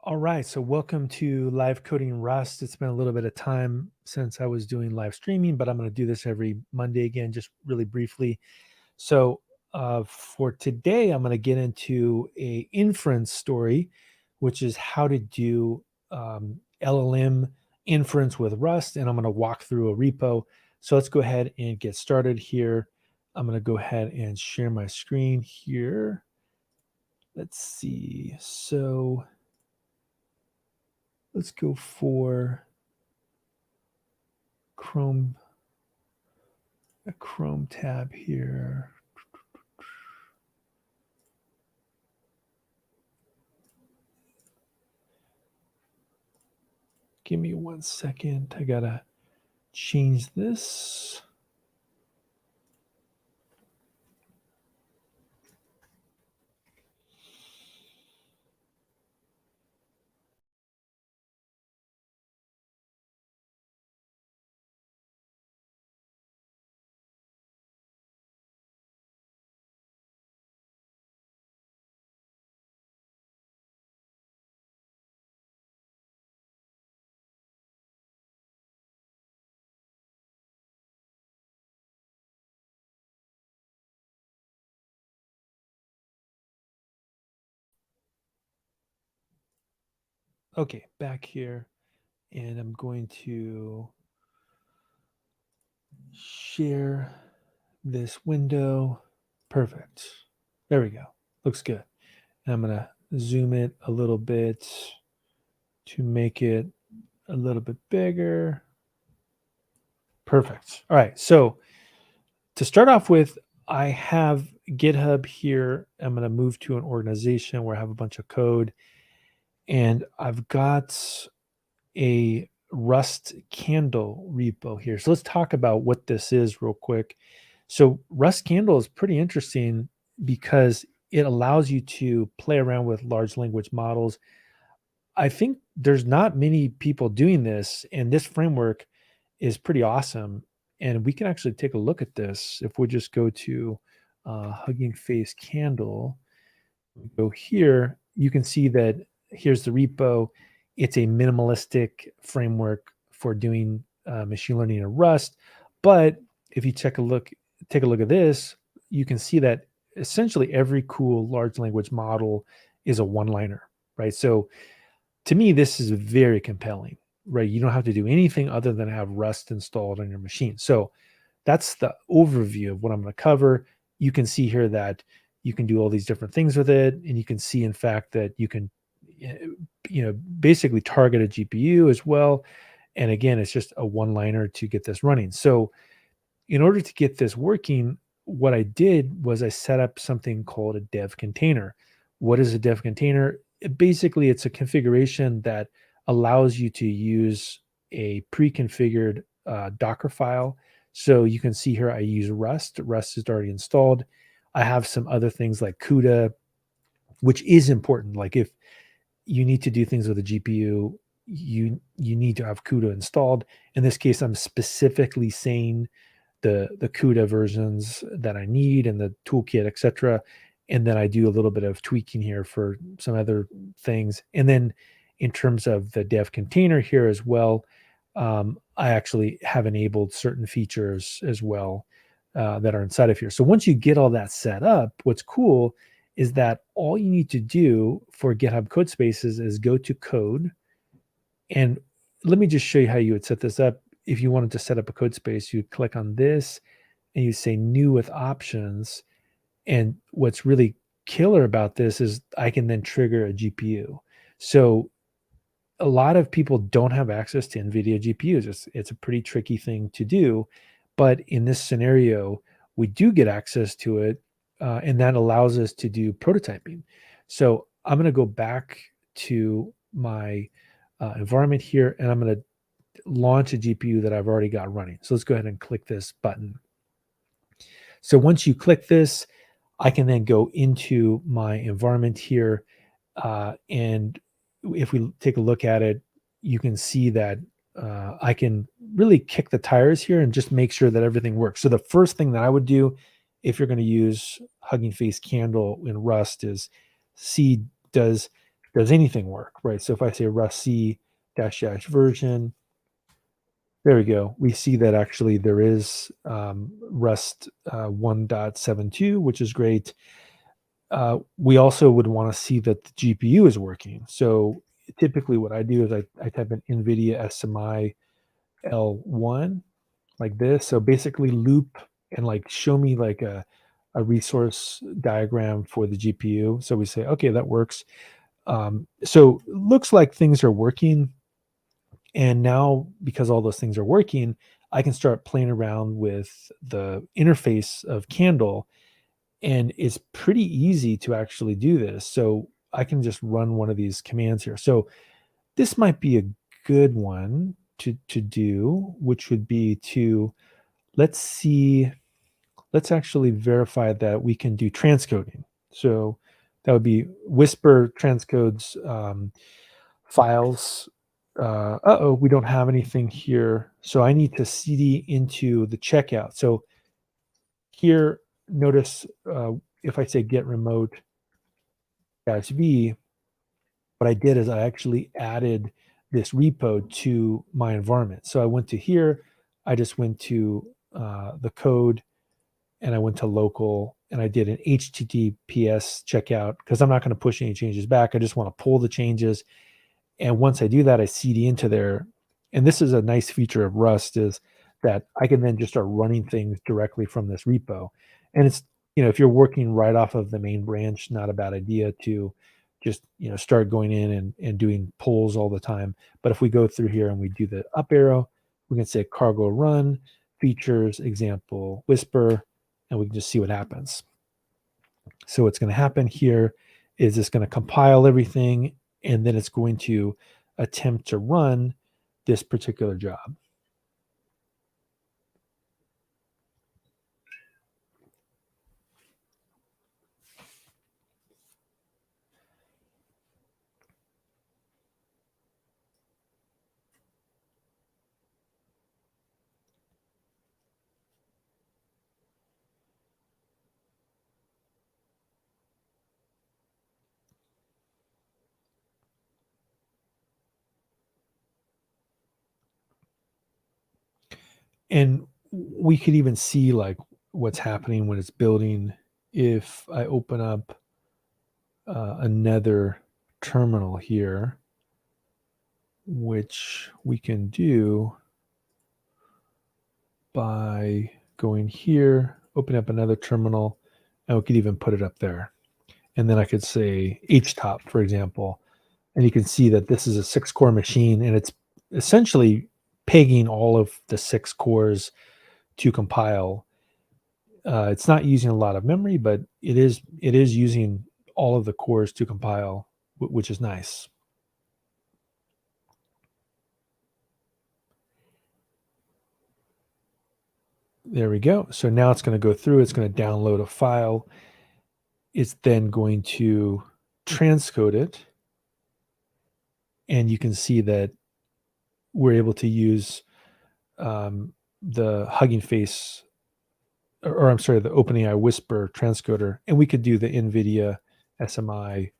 All right, so welcome to Live Coding Rust. It's been a little bit of time since I was doing live streaming, but I'm going to do this every Monday again, just really briefly. So for today, I'm going to get into a inference story, which is how to do LLM inference with Rust, and I'm going to walk through a repo. So let's go ahead and get started here. I'm going to go ahead and share my screen here. Let's see. So let's go for Chrome, a Chrome tab here. Give me 1 second. I gotta change this. Okay, back here, and I'm going to share this window. Perfect. There we go. Looks good. And I'm gonna zoom it a little bit to make it a little bit bigger. Perfect. All right. So to start off with, I have GitHub here. I'm going to move to an organization where I have a bunch of code, and I've got a Rust candle repo here. So let's talk about what this is real quick. So Rust candle is pretty interesting because it allows you to play around with large language models. I think there's not many people doing this, and this framework is pretty awesome. And we can actually take a look at this if we just go to Hugging Face Candle. Go here, you can see that here's the repo. It's a minimalistic framework for doing machine learning in Rust. But if you take a look at this, you can see that essentially every cool large language model is a one-liner, right? So to me, this is very compelling, right? You don't have to do anything other than have Rust installed on your machine. So that's the overview of what I'm going to cover. You can see here that you can do all these different things with it, and you can see, in fact, that you can, basically target a GPU as well. And again, it's just a one-liner to get this running. So in order to get this working, what I did was I set up something called a dev container. What is a dev container? Basically, it's a configuration that allows you to use a pre-configured Docker file. So you can see here I use Rust. Rust is already installed. I have some other things like CUDA, which is important. Like if you need to do things with a GPU, you need to have CUDA installed. In this case, I'm specifically saying the CUDA versions that I need and the toolkit, etc. And then I do a little bit of tweaking here for some other things. And then in terms of the dev container here as well, I actually have enabled certain features as well that are inside of here. So once you get all that set up, what's cool is that all you need to do for GitHub Codespaces is go to code. And let me just show you how you would set this up. If you wanted to set up a code space, you click on this and you say new with options. And what's really killer about this is I can then trigger a GPU. So a lot of people don't have access to NVIDIA GPUs. It's a pretty tricky thing to do. But in this scenario, we do get access to it, and that allows us to do prototyping. So I'm going to go back to my environment here, and I'm going to launch a GPU that I've already got running. So let's go ahead and click this button. So once you click this, I can then go into my environment here. And if we take a look at it, you can see that I can really kick the tires here and just make sure that everything works. So the first thing that I would do if you're going to use Hugging Face Candle in Rust is see, does does anything work, right? So if I say Rust C dash dash version, there we go. We see that actually there is Rust 1.72, which is great. We also would want to see that the GPU is working. So typically what I do is I type in NVIDIA SMI L1 like this. So basically loop and like show me like a resource diagram for the GPU. So we say, okay, that works. So looks like things are working. And now, because all those things are working, I can start playing around with the interface of Candle. And it's pretty easy to actually do this. So I can just run one of these commands here. So this might be a good one to do, which would be to, let's see, let's actually verify that we can do transcoding. So that would be Whisper transcodes files. We don't have anything here. So I need to CD into the checkout. So here, notice if I say get remote dash V, what I did is I actually added this repo to my environment. So I went to here, I just went to the code, and I went to local, and I did an HTTPS checkout because I'm not going to push any changes back. I just want to pull the changes. And once I do that, I CD into there. And this is a nice feature of Rust, is that I can then just start running things directly from this repo. And it's, if you're working right off of the main branch, not a bad idea to just, start going in and doing pulls all the time. But if we go through here and we do the up arrow, we can say cargo run, features, example, whisper, and we can just see what happens. So what's going to happen here is it's going to compile everything, and then it's going to attempt to run this particular job. And we could even see like what's happening when it's building. If I open up another terminal here, which we can do by going here, open up another terminal, and we could even put it up there. And then I could say HTOP, for example, and you can see that this is a 6-core machine, and it's essentially pegging all of the 6 cores to compile. It's not using a lot of memory, but it is using all of the cores to compile, which is nice. There we go. So now it's going to go through. It's going to download a file. It's then going to transcode it. And you can see that we're able to use the Hugging Face, or I'm sorry, the OpenAI Whisper transcoder, and we could do the NVIDIA SMI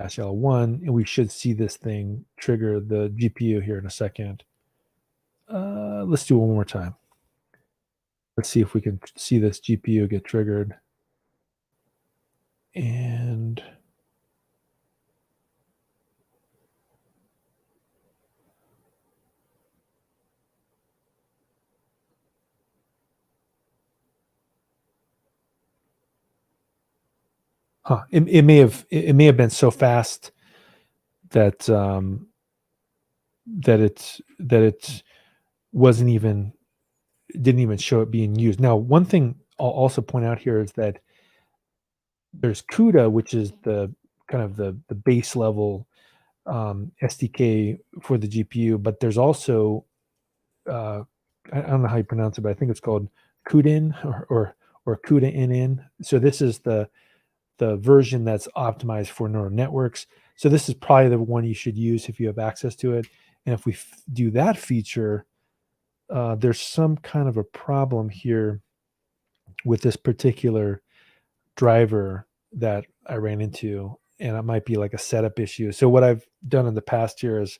L1, and we should see this thing trigger the GPU here in a second. Let's do it one more time. Let's see if we can see this GPU get triggered. And it may have been so fast that it wasn't even, didn't even show it being used. Now, one thing I'll also point out here is that there's CUDA, which is the kind of the base level SDK for the GPU, but there's also I don't know how you pronounce it, but I think it's called CUDIN or CUDA-NN. So this is the version that's optimized for neural networks. So this is probably the one you should use if you have access to it. And if we do that feature, there's some kind of a problem here with this particular driver that I ran into. and it might be like a setup issue. So what I've done in the past here is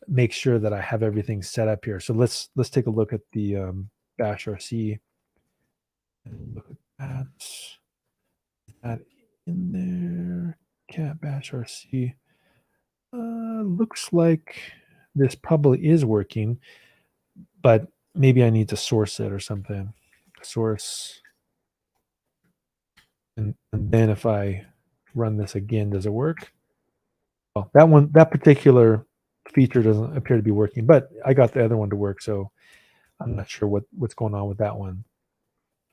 make sure that I have everything set up here. So let's take a look at the bash RC. And look at that in there. Cat bash RC. Looks like this probably is working, but maybe I need to source it or something. Source. And then if I run this again, does it work? Well, that particular feature doesn't appear to be working, but I got the other one to work, so I'm not sure what's going on with that one.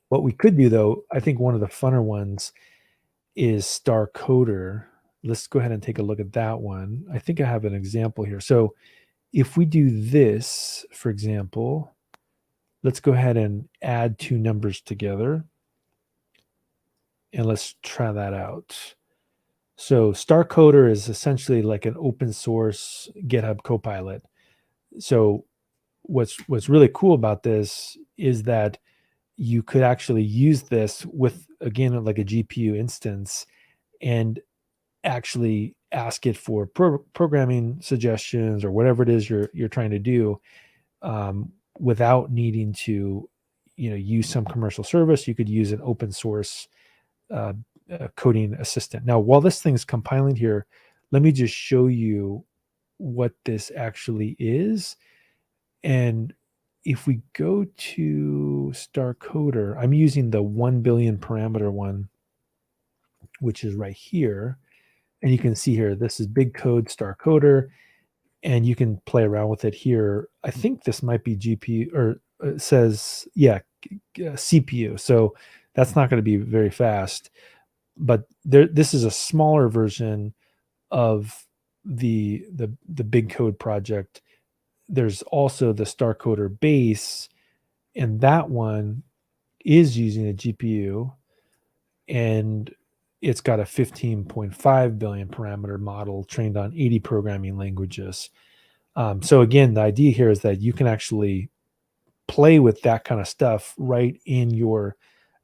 What we could do though, I think one of the funner ones is Star Coder. Let's go ahead and take a look at that one. I think I have an example here. So if we do this, for example, let's go ahead and add two numbers together. And let's try that out. So Star Coder is essentially like an open source GitHub Copilot. So what's really cool about this is that you could actually use this with, again, like a GPU instance, and actually ask it for programming suggestions or whatever it is you're trying to do, without needing to use some commercial service. You could use an open source uh, coding assistant. Now, while this thing's compiling here, let me just show you what this actually is. And if we go to Star Coder, I'm using the 1 billion parameter one, which is right here. And you can see here, this is big code Star Coder, and you can play around with it here. I think this might be GPU, or it says, yeah, CPU. So that's not going to be very fast. But this is a smaller version of the big code project. There's also the Star Coder base, and that one is using a GPU, and it's got a 15.5 billion parameter model trained on 80 programming languages. So again, the idea here is that you can actually play with that kind of stuff right in your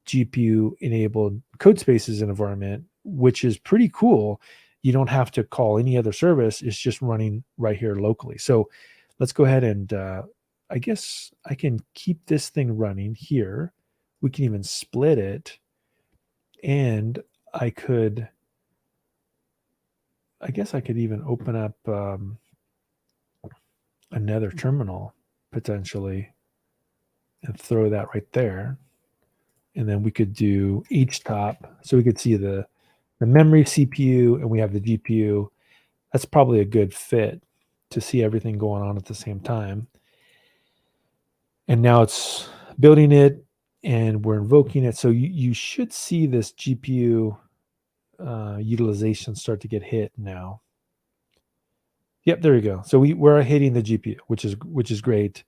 GPU enabled code spaces environment, which is pretty cool. You don't have to call any other service. It's just running right here locally. So let's go ahead and I guess I can keep this thing running here. We can even split it, and I guess I could even open up another terminal potentially and throw that right there. And then we could do htop. So we could see the memory CPU, and we have the GPU. That's probably a good fit to see everything going on at the same time. And now it's building it, and we're invoking it. So you should see this GPU utilization start to get hit now. Yep, there we go. So we're hitting the GPU, which is great.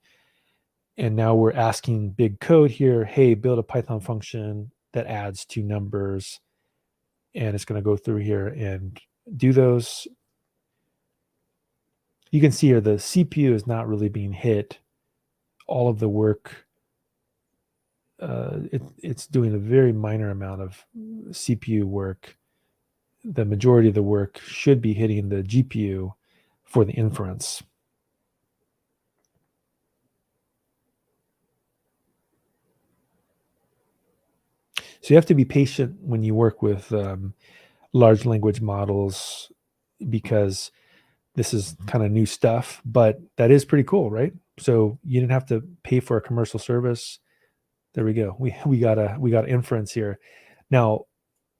And now we're asking big code here, hey, build a Python function that adds two numbers. And it's going to go through here and do those. You can see here the CPU is not really being hit. All of the work, it's doing a very minor amount of CPU work. The majority of the work should be hitting the GPU for the inference. So you have to be patient when you work with large language models, because this is kind of new stuff, but that is pretty cool, right? So you didn't have to pay for a commercial service. There we go. We got inference here. Now,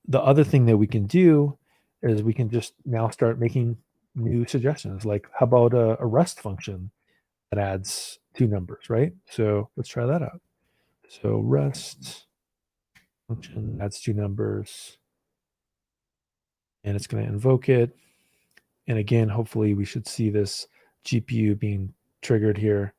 the other thing that we can do is we can just now start making new suggestions. Like, how about a Rust function that adds two numbers, right? So let's try that out. So Rust function adds two numbers, and it's going to invoke it. And again, hopefully we should see this GPU being triggered here.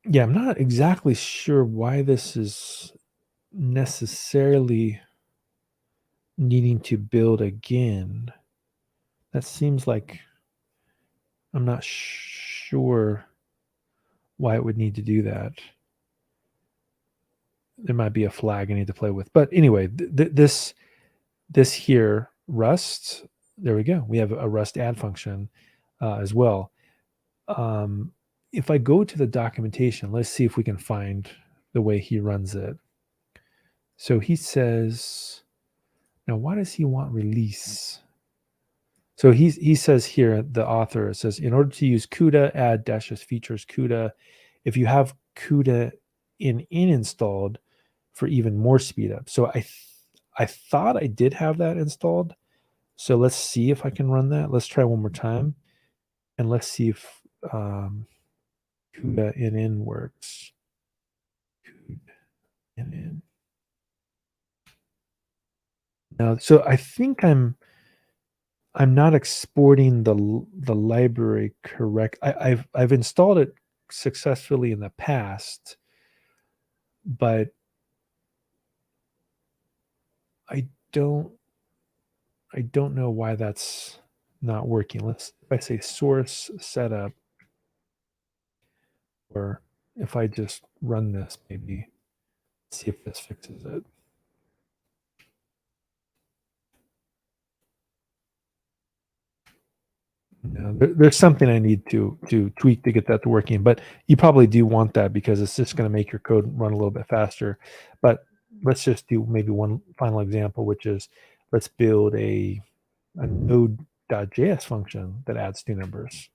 Yeah, I'm not exactly sure why this is necessarily needing to build again. That seems like I'm not sure why it would need to do that. There might be a flag I need to play with. But anyway, this here, Rust, there we go. We have a Rust add function as well. If I go to the documentation, let's see if we can find the way he runs it. So he says, now why does he want release? So he says here, the author says, in order to use CUDA, add dashes features CUDA. If you have CUDA in installed for even more speed up. So I thought I did have that installed. So let's see if I can run that. Let's try one more time. And let's see if CUDA in works. CUDA in. Now, so I think I'm not exporting the library correct. I've installed it successfully in the past, but I don't know why that's not working. If I say source setup, or if I just run this, maybe see if this fixes it. No, there's something I need to tweak to get that to working, but you probably do want that because it's just going to make your code run a little bit faster. But let's just do maybe one final example, which is let's build a node.js function that adds two numbers.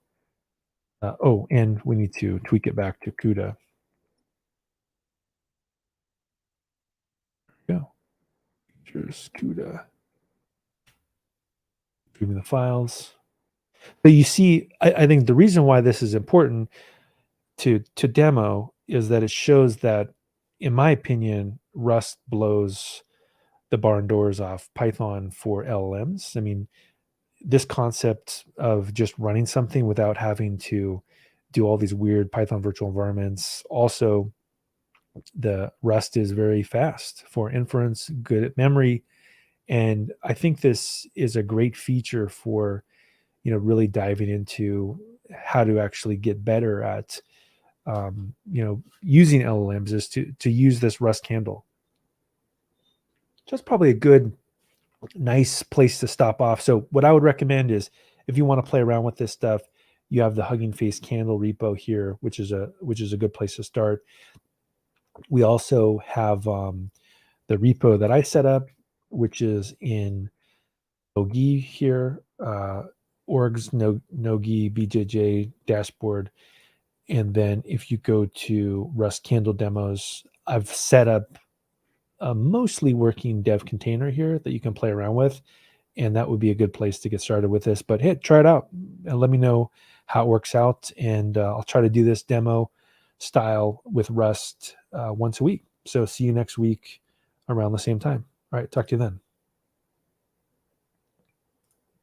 Oh, and we need to tweak it back to CUDA. Go. Features CUDA. Give me the files. So you see, I think the reason why this is important to demo is that it shows that, in my opinion, Rust blows the barn doors off Python for LLMs. I mean, this concept of just running something without having to do all these weird Python virtual environments. Also, the Rust is very fast for inference, good at memory. And I think this is a great feature for, really diving into how to actually get better at, using LLMs, is to use this Rust handle. So that's probably a good, nice place to stop off. So what I would recommend is, if you want to play around with this stuff, you have the Hugging Face candle repo here, which is a good place to start. We also have the repo that I set up, which is in Nogi here, orgs Nogi BJJ dashboard. And then if you go to Rust candle demos, I've set up a mostly working dev container here that you can play around with. And that would be a good place to get started with this. But hey, try it out and let me know how it works out. And I'll try to do this demo style with Rust once a week. So see you next week around the same time. All right, talk to you then.